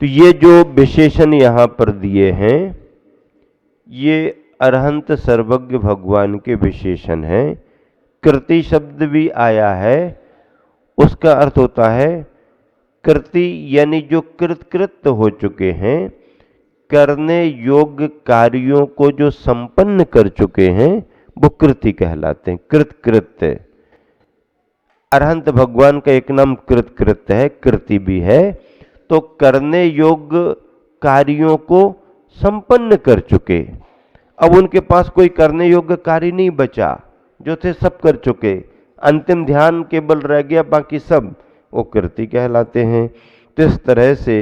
तो ये जो विशेषण यहाँ पर दिए हैं ये अरहंत सर्वज्ञ भगवान के विशेषण हैं। कृति शब्द भी आया है, उसका अर्थ होता है कृति, यानी जो कृत हो चुके हैं, करने योग्य कार्यों को जो संपन्न कर चुके हैं वो कृति कहलाते हैं। कृत्य अरहंत भगवान का एक नाम कृत्य है, कृति भी है। तो करने योग्य कार्यों को संपन्न कर चुके, अब उनके पास कोई करने योग्य कार्य नहीं बचा, जो थे सब कर चुके, अंतिम ध्यान केवल रह गया, बाकी सब वो कृति कहलाते हैं। तो इस तरह से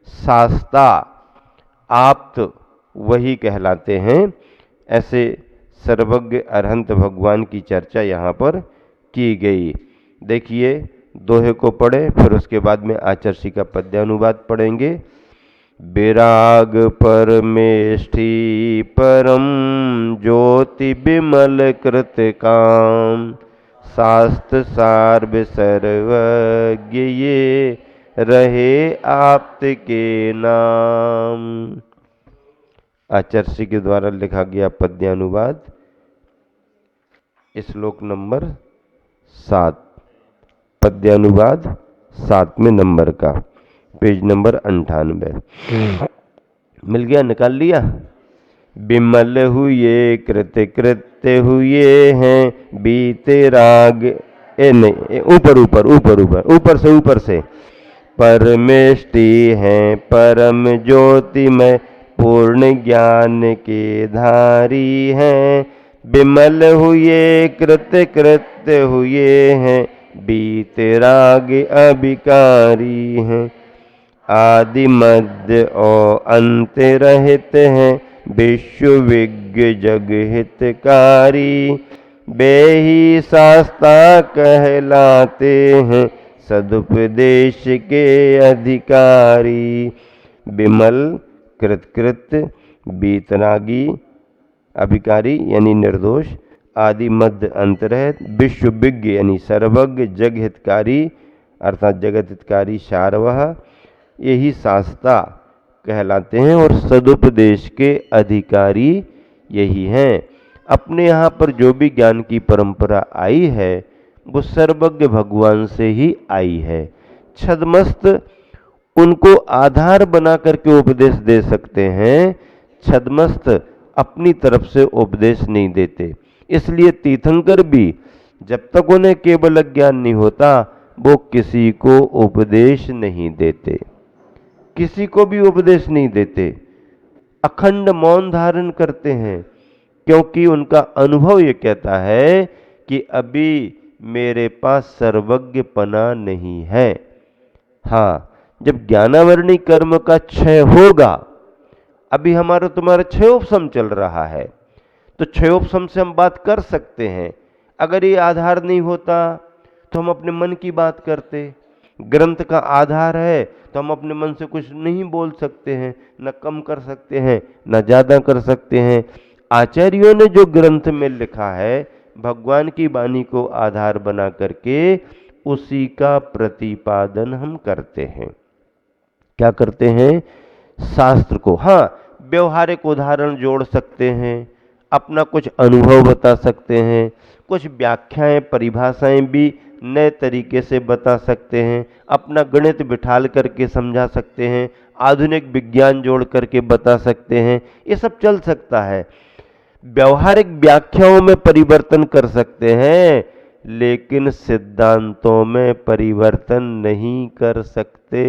शास्ता आप्त वही कहलाते हैं। ऐसे सर्वज्ञ अरहंत भगवान की चर्चा यहाँ पर की गई। देखिए दोहे को पढ़े, फिर उसके बाद में आचर्षी का पद्यानुवाद पढ़ेंगे। विराग परमेष्ठि परम ज्योति विमल कृत काम, शास्त्र सार्व सर्वज्ञ ये रहे आप्त के नाम। आचर्षी के द्वारा लिखा गया पद्यानुवाद, श्लोक नंबर 7, पद्यानुवाद 7वें नंबर का, पेज नंबर 98। मिल गया, निकाल लिया। विमल हुए कृत्य हुए हैं बीते राग, नहीं ऊपर ऊपर ऊपर ऊपर ऊपर से ऊपर से, परमेष्टि हैं परम ज्योतिमय पूर्ण ज्ञान के धारी हैं। विमल हुए कृत्य हुए हैं बीते राग अभिकारी हैं। आदि मध्य और अंत रहित हैं विश्व विज्ञ जग हितकारी। बेही शास्ता कहलाते हैं सदुपदेश के अधिकारी। विमल कृत बीतरागी अभिकारी यानी निर्दोष, आदि मध्य अंतरहित, विश्व विज्ञ यानी सर्वज्ञ, जग हितकारी अर्थात जगत हितकारी सारवह, यही शास्ता कहलाते हैं और सदुपदेश के अधिकारी यही हैं। अपने यहाँ पर जो भी ज्ञान की परंपरा आई है वो सर्वज्ञ भगवान से ही आई है। छद्मस्त उनको आधार बना करके उपदेश दे सकते हैं, छद्मस्त अपनी तरफ से उपदेश नहीं देते। इसलिए तीर्थंकर भी जब तक उन्हें केवल ज्ञान नहीं होता वो किसी को उपदेश नहीं देते, किसी को भी उपदेश नहीं देते, अखंड मौन धारण करते हैं, क्योंकि उनका अनुभव ये कहता है कि अभी मेरे पास सर्वज्ञपना नहीं है। हाँ, जब ज्ञानावरणी कर्म का क्षय होगा, अभी हमारा तुम्हारा क्षयोपशम चल रहा है, तो क्षयोपशम से हम बात कर सकते हैं। अगर ये आधार नहीं होता तो हम अपने मन की बात करते। ग्रंथ का आधार है तो हम अपने मन से कुछ नहीं बोल सकते हैं, न कम कर सकते हैं न ज़्यादा कर सकते हैं। आचार्यों ने जो ग्रंथ में लिखा है भगवान की वाणी को आधार बना करके उसी का प्रतिपादन हम करते हैं। क्या करते हैं? शास्त्र को। हाँ, व्यवहारिक उदाहरण जोड़ सकते हैं, अपना कुछ अनुभव बता सकते हैं, कुछ व्याख्याएं परिभाषाएं भी नए तरीके से बता सकते हैं, अपना गणित बिठाल करके समझा सकते हैं, आधुनिक विज्ञान जोड़ करके बता सकते हैं, ये सब चल सकता है। व्यवहारिक व्याख्याओं में परिवर्तन कर सकते हैं, लेकिन सिद्धांतों में परिवर्तन नहीं कर सकते।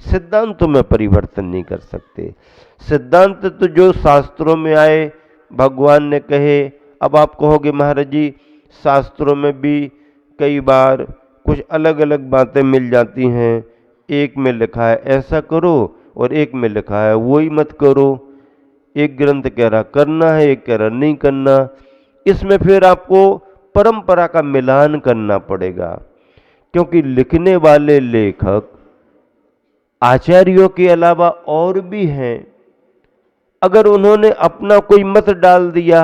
सिद्धांतों में परिवर्तन नहीं कर सकते। सिद्धांत तो जो शास्त्रों में आए भगवान ने कहे। अब आप कहोगे महाराज जी शास्त्रों में भी कई बार कुछ अलग अलग बातें मिल जाती हैं, एक में लिखा है ऐसा करो और एक में लिखा है वो ही मत करो। एक ग्रंथ कह रहा करना है, एक कह रहा नहीं करना। इसमें फिर आपको परंपरा का मिलान करना पड़ेगा, क्योंकि लिखने वाले लेखक आचार्यों के अलावा और भी हैं। अगर उन्होंने अपना कोई मत डाल दिया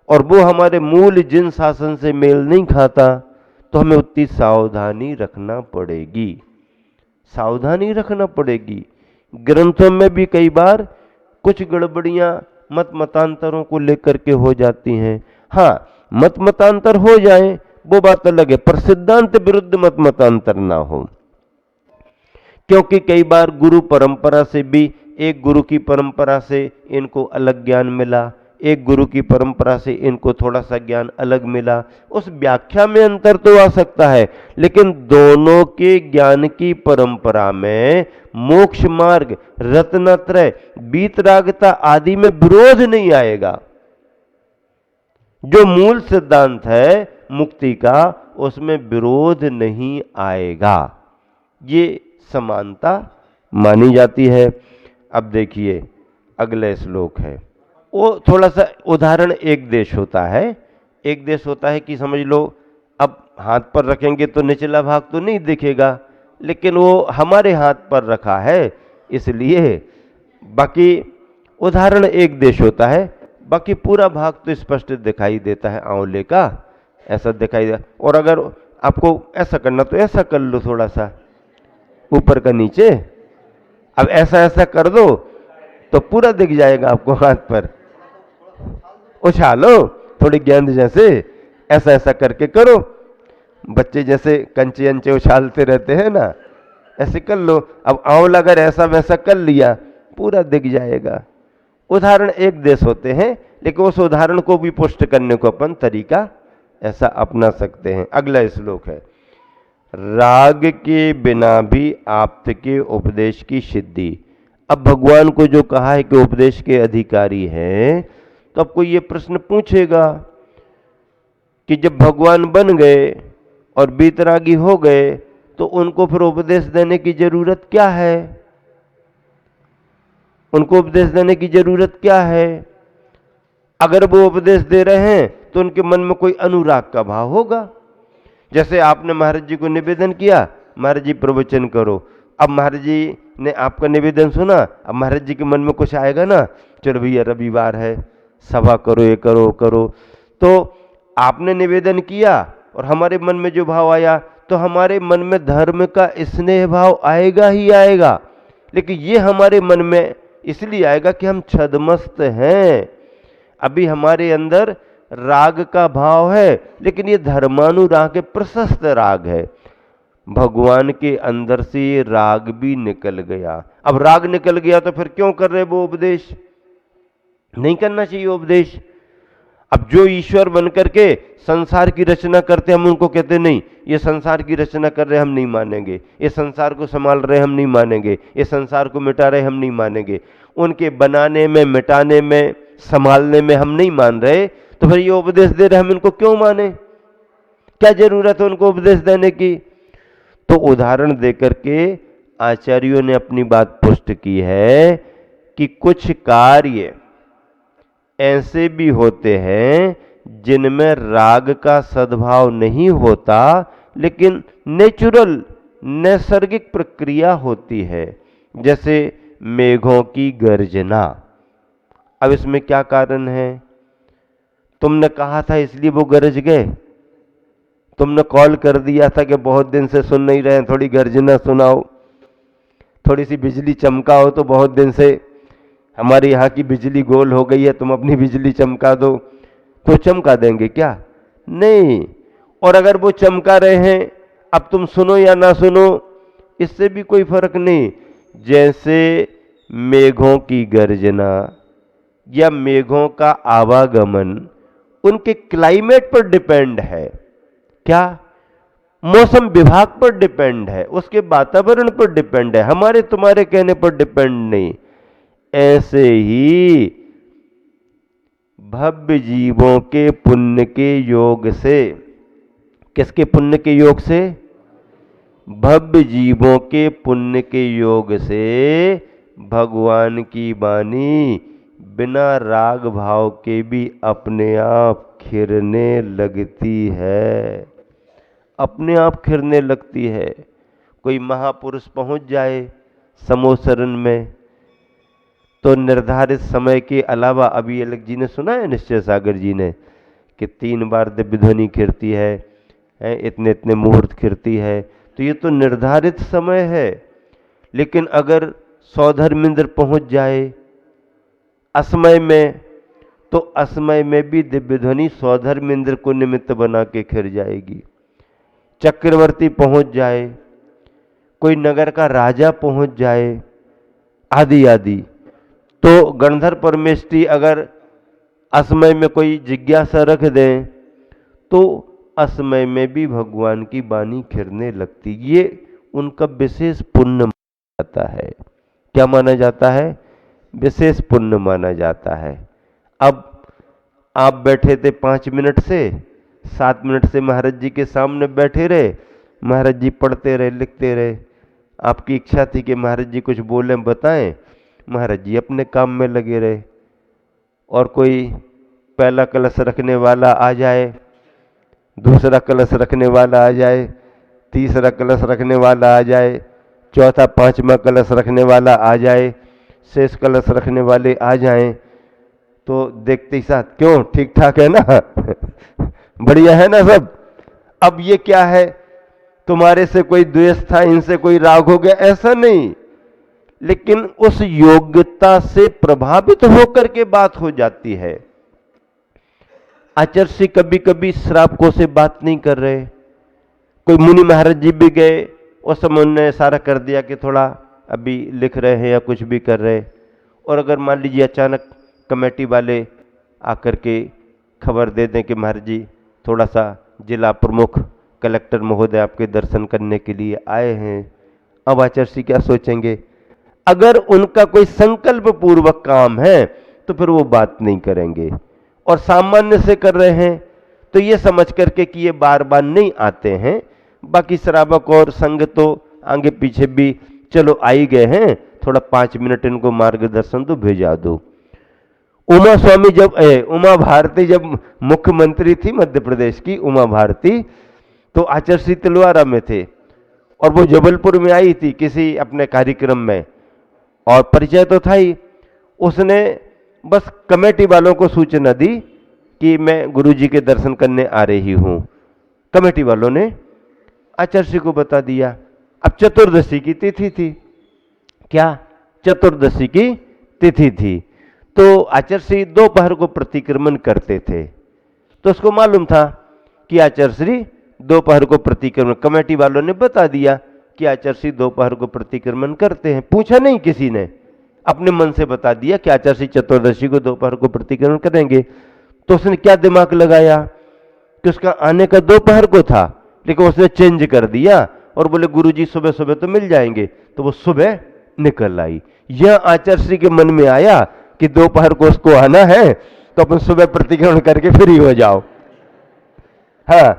और वो हमारे मूल जिन शासन से मेल नहीं खाता तो हमें उतनी सावधानी रखना पड़ेगी। सावधानी रखना पड़ेगी। ग्रंथों में भी कई बार कुछ गड़बड़ियां मत मतांतरों को लेकर के हो जाती हैं। हाँ, मत मतांतर हो जाए वो बात अलग है, पर सिद्धांत विरुद्ध मत मतांतर ना हो। क्योंकि कई बार गुरु परंपरा से भी, एक गुरु की परंपरा से इनको अलग ज्ञान मिला, एक गुरु की परंपरा से इनको थोड़ा सा ज्ञान अलग मिला, उस व्याख्या में अंतर तो आ सकता है, लेकिन दोनों के ज्ञान की परंपरा में मोक्ष मार्ग, रत्नत्रय, वीतरागता आदि में विरोध नहीं आएगा। जो मूल सिद्धांत है मुक्ति का, उसमें विरोध नहीं आएगा। ये समानता मानी जाती है। अब देखिए अगले श्लोक है, वो थोड़ा सा उदाहरण एक देश होता है। एक देश होता है कि समझ लो अब हाथ पर रखेंगे तो निचला भाग तो नहीं दिखेगा, लेकिन वो हमारे हाथ पर रखा है इसलिए, बाकी उदाहरण एक देश होता है, बाकी पूरा भाग तो स्पष्ट दिखाई देता है आंवले का, ऐसा दिखाई दे। और अगर आपको ऐसा करना तो ऐसा कर लो, थोड़ा सा ऊपर का नीचे, अब ऐसा ऐसा कर दो तो पूरा दिख जाएगा आपको हाथ पर। उछालो थोड़ी गेंद जैसे, ऐसा ऐसा करके करो, बच्चे जैसे कंचे अंचे उछालते रहते हैं ना, ऐसे कर लो। अब आंवला अगर ऐसा वैसा कर लिया पूरा दिख जाएगा। उदाहरण एक देश होते हैं, लेकिन उस उदाहरण को भी पुष्ट करने को अपन तरीका ऐसा अपना सकते हैं। अगला श्लोक है, राग के बिना भी आप्त के उपदेश की सिद्धि। अब भगवान को जो कहा है कि उपदेश के अधिकारी हैं, तो अब कोई ये प्रश्न पूछेगा कि जब भगवान बन गए और बीतरागी हो गए तो उनको फिर उपदेश देने की जरूरत क्या है? उनको उपदेश देने की जरूरत क्या है? अगर वो उपदेश दे रहे हैं तो उनके मन में कोई अनुराग का भाव होगा। जैसे आपने महाराज जी को निवेदन किया, महाराज जी प्रवचन करो, अब महाराज जी ने आपका निवेदन सुना, अब महाराज जी के मन में कुछ आएगा ना, चलो भैया रविवार है, सभा करो, ये करो करो। तो आपने निवेदन किया और हमारे मन में जो भाव आया, तो हमारे मन में धर्म का स्नेह भाव आएगा ही आएगा। लेकिन ये हमारे मन में इसलिए आएगा कि हम छदमस्त हैं, अभी हमारे अंदर राग का भाव है, लेकिन ये धर्मानुराग प्रशस्त राग है। भगवान के अंदर से ये राग भी निकल गया। अब राग निकल गया तो फिर क्यों कर रहे वो उपदेश? नहीं करना चाहिए उपदेश। अब जो ईश्वर बन करके संसार की रचना करते, हम उनको कहते नहीं, ये संसार की रचना कर रहे हम नहीं मानेंगे, ये संसार को संभाल रहे हम नहीं मानेंगे, ये संसार को मिटा रहे हम नहीं मानेंगे। उनके बनाने में, मिटाने में, संभालने में हम नहीं मान रहे, तो फिर ये उपदेश दे रहे हम इनको क्यों माने? क्या जरूरत है उनको उपदेश देने की? तो उदाहरण देकर के आचार्यों ने अपनी बात पुष्ट की है कि कुछ कार्य ऐसे भी होते हैं जिनमें राग का सद्भाव नहीं होता, लेकिन नेचुरल, नैसर्गिक प्रक्रिया होती है। जैसे मेघों की गर्जना। अब इसमें क्या कारण है? तुमने कहा था इसलिए वो गरज गए? तुमने कॉल कर दिया था कि बहुत दिन से सुन नहीं रहे, थोड़ी गर्जना सुनाओ, थोड़ी सी बिजली चमकाओ, तो बहुत दिन से हमारे यहाँ की बिजली गोल हो गई है, तुम अपनी बिजली चमका दो, तो चमका देंगे क्या? नहीं। और अगर वो चमका रहे हैं, अब तुम सुनो या ना सुनो, इससे भी कोई फर्क नहीं। जैसे मेघों की गर्जना या मेघों का आवागमन उनके क्लाइमेट पर डिपेंड है। क्या? मौसम विभाग पर डिपेंड है, उसके वातावरण पर डिपेंड है, हमारे तुम्हारे कहने पर डिपेंड नहीं। ऐसे ही भव्य जीवों के पुण्य के योग से, किसके पुण्य के योग से? भव्य जीवों के पुण्य के योग से भगवान की वाणी बिना राग भाव के भी अपने आप खिरने लगती है, अपने आप खिरने लगती है। कोई महापुरुष पहुंच जाए समोसरन में, तो निर्धारित समय के अलावा, अभी अलग जी ने सुना है, निश्चय सागर जी ने, कि 3 बार दिव्य ध्वनि खिरती है, इतने इतने मुहूर्त खिरती है, तो ये तो निर्धारित समय है। लेकिन अगर सौधर्मेंद्र पहुंच जाए असमय में, तो असमय में भी दिव्य ध्वनि सौधर्मेंद्र को निमित्त बना के खिर जाएगी। चक्रवर्ती पहुंच जाए, कोई नगर का राजा पहुंच जाए, आदि आदि, तो गणधर परमेष्ठी अगर असमय में कोई जिज्ञासा रख दें तो असमय में भी भगवान की वाणी खिरने लगती। ये उनका विशेष पुण्य माना जाता है। क्या माना जाता है? विशेष पुण्य माना जाता है। अब आप बैठे थे 5 मिनट से, 7 मिनट से महाराज जी के सामने बैठे रहे, महाराज जी पढ़ते रहे, लिखते रहे। आपकी इच्छा थी कि महाराज जी कुछ बोलें, बताएं, महाराज जी अपने काम में लगे रहे। और कोई पहला कलश रखने वाला आ जाए, दूसरा कलश रखने वाला आ जाए, तीसरा कलश रखने वाला आ जाए, चौथा पांचवा कलश रखने वाला आ जाए, शेष कलश रखने वाले आ जाएं, तो देखते ही साथ क्यों ठीक ठाक है ना बढ़िया है ना सब। अब ये क्या है, तुम्हारे से कोई द्वेष था, इनसे कोई राग हो गया, ऐसा नहीं, लेकिन उस योग्यता से प्रभावित होकर के बात हो जाती है। आचर्षि कभी कभी श्रावकों से बात नहीं कर रहे, कोई मुनि महाराज जी भी गए, उस समय उन्होंने इशारा कर दिया कि थोड़ा अभी लिख रहे हैं या कुछ भी कर रहे। और अगर मान लीजिए अचानक कमेटी वाले आकर के खबर दे दें कि महाराज जी थोड़ा सा जिला प्रमुख कलेक्टर महोदय आपके दर्शन करने के लिए आए हैं, अब आचर्षि क्या सोचेंगे? अगर उनका कोई संकल्प पूर्वक काम है तो फिर वो बात नहीं करेंगे, और सामान्य से कर रहे हैं तो ये समझ करके कि ये बार बार नहीं आते हैं, बाकी श्रावक और संघ तो आगे पीछे भी चलो आ ही गए हैं, थोड़ा 5 मिनट इनको मार्गदर्शन तो भेजा दो। उमा स्वामी जब उमा भारती जब मुख्यमंत्री थी मध्य प्रदेश की, उमा भारती, तो आचर्षि तिलवारा में थे और वो जबलपुर में आई थी किसी अपने कार्यक्रम में, और परिचय तो था ही। उसने बस कमेटी वालों को सूचना दी कि मैं गुरुजी के दर्शन करने आ रही हूं। कमेटी वालों ने आचर्षि को बता दिया। अब चतुर्दशी की तिथि थी, क्या चतुर्दशी की तिथि थी, तो आचर्षि दोपहर को प्रतिक्रमण करते थे, तो उसको मालूम था कि आचर्षि दोपहर को प्रतिक्रमण, कमेटी वालों ने बता दिया कि आचर्षि दोपहर को प्रतिक्रमण करते हैं। पूछा नहीं किसी ने, अपने मन से बता दिया कि आचर्षि चतुर्दशी को दोपहर को प्रतिक्रमण करेंगे। तो उसने क्या दिमाग लगाया कि उसका आने का दोपहर को था, लेकिन उसने चेंज कर दिया और बोले गुरुजी सुबह सुबह तो मिल जाएंगे, तो वो सुबह निकल आई। यह आचर्षि के मन में आया कि दोपहर को उसको आना है तो अपन सुबह प्रतिक्रमण करके फ्री हो जाओ। हाँ,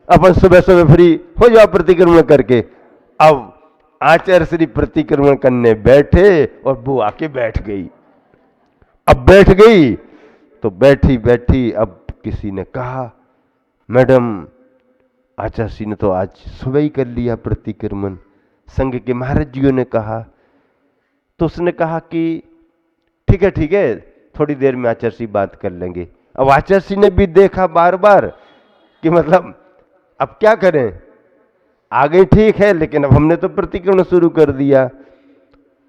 अपन सुबह सुबह फ्री हो जाओ प्रतिक्रमण करके। अब आचर्षि प्रतिक्रमण करने बैठे और वो आके बैठ गई। अब बैठ गई तो बैठी बैठी अब किसी ने कहा, मैडम आचर्षि ने तो आज सुबह ही कर लिया प्रतिक्रमण, संघ के महाराज जियों ने कहा। तो उसने कहा कि ठीक है, थोड़ी देर में आचर्षि बात कर लेंगे। अब आचर्षि ने भी देखा बार बार कि मतलब अब क्या करें, आ गई ठीक है, लेकिन अब हमने तो प्रतिक्रमण शुरू कर दिया।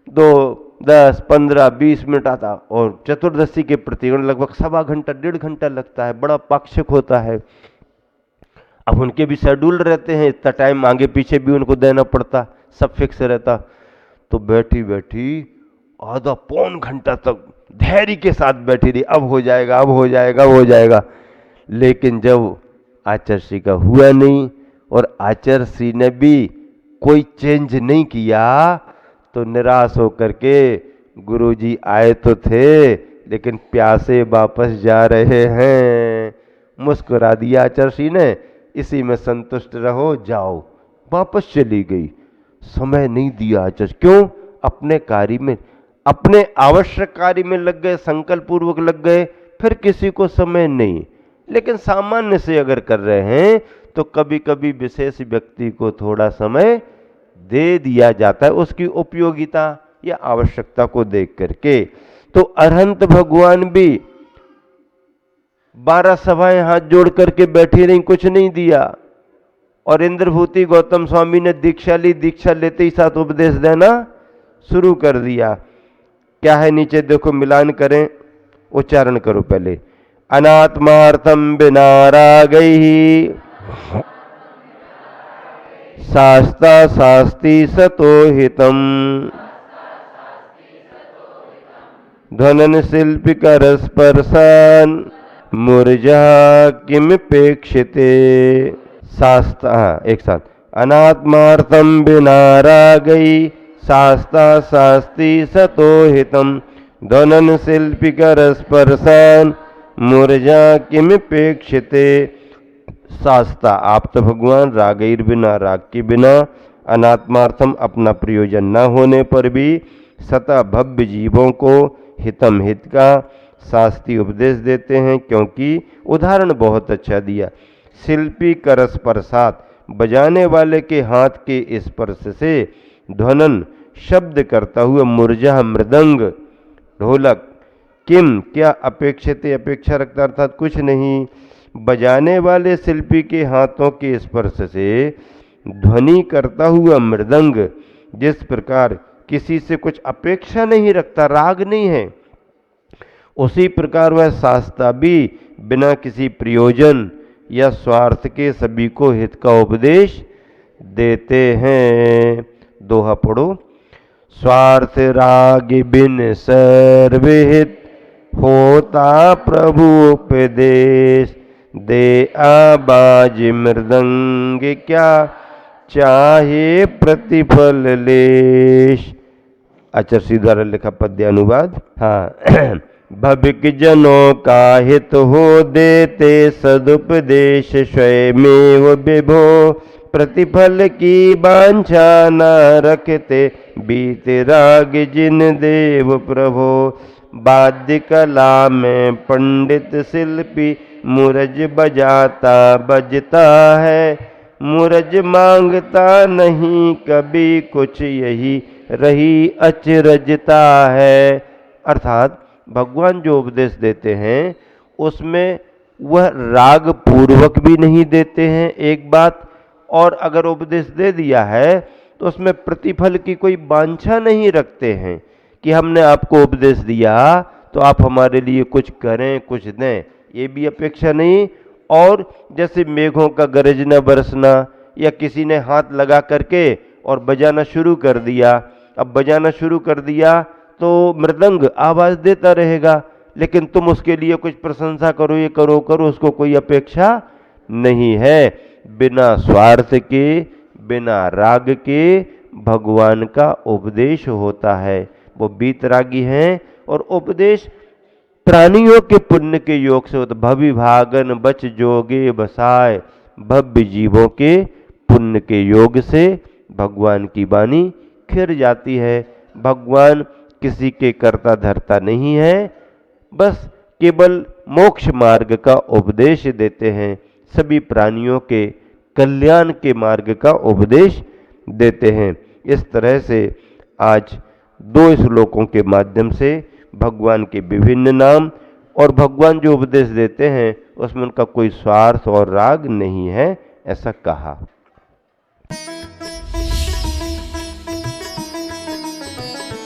2, 10, 15, 20 मिनट आता, और चतुर्दशी के प्रतिक्रमण लगभग 1.25 घंटा 1.5 घंटा लगता है, बड़ा पाक्षिक होता है। अब उनके भी शेड्यूल रहते हैं, इतना टाइम आगे पीछे भी उनको देना पड़ता, सब फिक्स रहता। तो बैठी बैठी आधा पौन घंटा तक धैर्य के साथ बैठी रही, अब हो जाएगा, अब हो जाएगा, हो जाएगा। लेकिन जब आचर्षि का हुआ नहीं और आचर्षि ने भी कोई चेंज नहीं किया, तो निराश होकर के गुरुजी आए तो थे लेकिन प्यासे वापस जा रहे हैं। मुस्कुरा दिया आचर्षि ने, इसी में संतुष्ट रहो, जाओ। वापस चली गई, समय नहीं दिया आचर्षि। क्यों? अपने कार्य में, अपने आवश्यक कार्य में लग गए, संकल्प पूर्वक लग गए, फिर किसी को समय नहीं। लेकिन सामान्य से अगर कर रहे हैं तो कभी कभी विशेष व्यक्ति को थोड़ा समय दे दिया जाता है, उसकी उपयोगिता या आवश्यकता को देख करके। तो अरहंत भगवान भी 12 सभाएं हाथ जोड़ करके बैठी रही, कुछ नहीं दिया। और इंद्रभूति गौतम स्वामी ने दीक्षा ली, दीक्षा लेते ही साथ उपदेश देना शुरू कर दिया। क्या है नीचे देखो, मिलान करें, उच्चारण करो पहले। अनात्मार्थम बिना रागैहि शास्ता शास्ति सतो हितम ध्वनन शिल्पी करस्पर्शान मूर्जा किमपेक्षिते। शास्ता, हाँ एक साथ, अनात्मार्थम बिना रागै शास्ता शास्ति सतो हितम ध्वनन शिल्पी करस्पर्शान मूर्जा किमपेक्षिते। शास्ता आप तो भगवान, रागैर बिना, राग के बिना, अनात्मार्थम अपना प्रयोजन न होने पर भी, सता भव्य जीवों को, हितम हित का, शास्त्री उपदेश देते हैं क्योंकि उदाहरण बहुत अच्छा दिया। शिल्पी कर स्पर्शात बजाने वाले के हाथ के स्पर्श से, ध्वनन शब्द करता हुआ, मूर्जा मृदंग ढोलक, किम क्या, अपेक्षित अपेक्षा रखता अर्थात कुछ नहीं, बजाने वाले शिल्पी के हाथों के स्पर्श से ध्वनि करता हुआ मृदंग जिस प्रकार किसी से कुछ अपेक्षा नहीं रखता, राग नहीं है, उसी प्रकार वह शास्त्रा भी बिना किसी प्रयोजन या स्वार्थ के सभी को हित का उपदेश देते हैं। दोहा पढ़ो। स्वार्थ राग बिन सर्वहित होता प्रभु उपदेश दे आबाज मृदंग क्या चाहे प्रतिफल लेश। आचार्य द्वारा लिखा पद्यानुवाद। हाँ भविक जनों का हित हो देते सदुपदेश स्वयमेव विभो प्रतिफल की वांछा न रखते बीत राग जिन देव प्रभो। वाद्य कला में पंडित शिल्पी मूरज बजाता बजता है मूरज मांगता नहीं कभी कुछ यही रही अचरजता है। अर्थात भगवान जो उपदेश देते हैं उसमें वह राग पूर्वक भी नहीं देते हैं एक बात, और अगर उपदेश दे दिया है तो उसमें प्रतिफल की कोई वांछा नहीं रखते हैं कि हमने आपको उपदेश दिया तो आप हमारे लिए कुछ करें कुछ दें, ये भी अपेक्षा नहीं। और जैसे मेघों का गरजना बरसना या किसी ने हाथ लगा करके और बजाना शुरू कर दिया, अब बजाना शुरू कर दिया तो मृदंग आवाज देता रहेगा, लेकिन तुम उसके लिए कुछ प्रशंसा करो, ये करो करो, उसको कोई अपेक्षा नहीं है। बिना स्वार्थ के बिना राग के भगवान का उपदेश होता है, वो बीतरागी हैं, और उपदेश प्राणियों के पुण्य के योग से होता। भवि भागन बच जोगे बसाए, भव्य जीवों के पुण्य के योग से भगवान की वाणी खिर जाती है। भगवान किसी के कर्ता धर्ता नहीं है, बस केवल मोक्ष मार्ग का उपदेश देते हैं, सभी प्राणियों के कल्याण के मार्ग का उपदेश देते हैं। इस तरह से आज 2 श्लोकों के माध्यम से भगवान के विभिन्न नाम और भगवान जो उपदेश देते हैं उसमें उनका कोई स्वार्थ और राग नहीं है, ऐसा कहा।